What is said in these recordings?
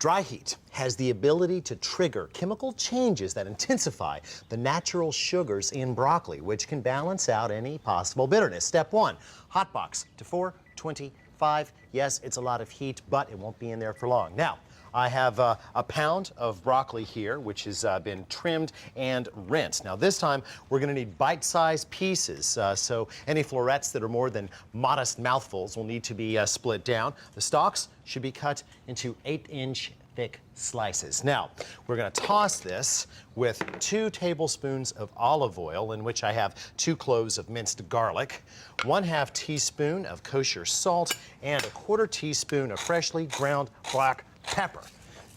Dry heat has the ability to trigger chemical changes that intensify the natural sugars in broccoli, which can balance out any possible bitterness. Step 1, hotbox to 425. Yes, it's a lot of heat, but it won't be in there for long. Now, I have a pound of broccoli here, which has been trimmed and rinsed. Now this time, we're gonna need bite-sized pieces. So any florets that are more than modest mouthfuls will need to be split down. The stalks should be cut into 8-inch thick slices. Now, we're gonna toss this with 2 tablespoons of olive oil, in which I have 2 cloves of minced garlic, 1/2 teaspoon of kosher salt, and 1/4 teaspoon of freshly ground black pepper.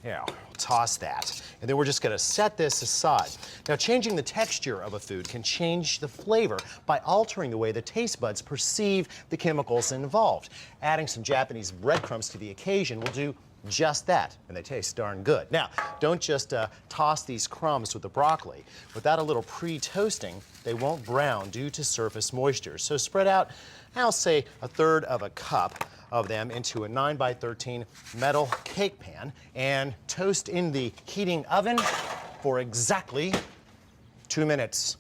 Now, toss that. And then we're just gonna set this aside. Now, changing the texture of a food can change the flavor by altering the way the taste buds perceive the chemicals involved. Adding some Japanese breadcrumbs to the occasion will do just that, and they taste darn good. Now, don't just toss these crumbs with the broccoli. Without a little pre-toasting, they won't brown due to surface moisture. So spread out, I'll say, 1/3 of a cup of them into a 9x13 metal cake pan and toast in the heating oven for exactly 2 minutes.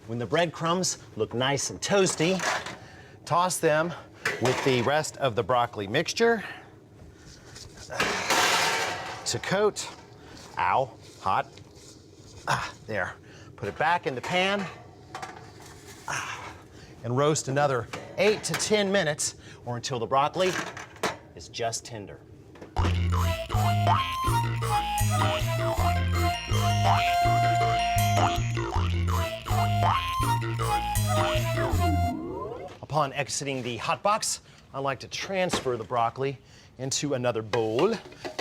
When the breadcrumbs look nice and toasty, toss them with the rest of the broccoli mixture to coat. Ow, hot. There. Put it back in the pan and roast another 8 to 10 minutes, or until the broccoli is just tender. Upon exiting the hot box, I like to transfer the broccoli into another bowl,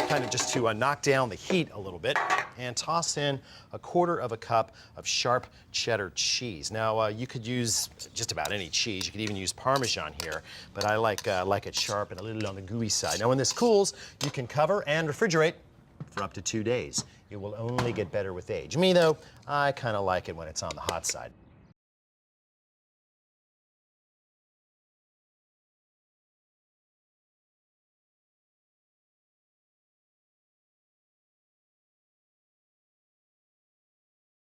kind of just to knock down the heat a little bit, and toss in 1/4 of a cup of sharp cheddar cheese. Now, you could use just about any cheese. You could even use Parmesan here, but I like it sharp and a little on the gooey side. Now, when this cools, you can cover and refrigerate for up to 2 days. It will only get better with age. Me, though, I kind of like it when it's on the hot side.